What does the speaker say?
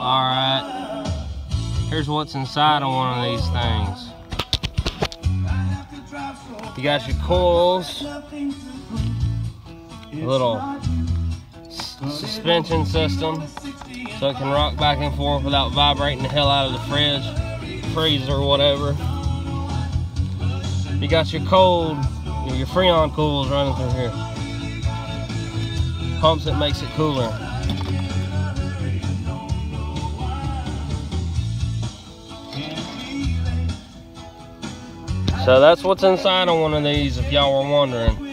Alright, here's what's inside of one of these things. You got your coils, a little suspension system so it can rock back and forth without vibrating the hell out of the freezer or whatever. You got your cold, your Freon coils running through here. Pumps it, makes it cooler. So that's what's inside of one of these, if y'all were wondering.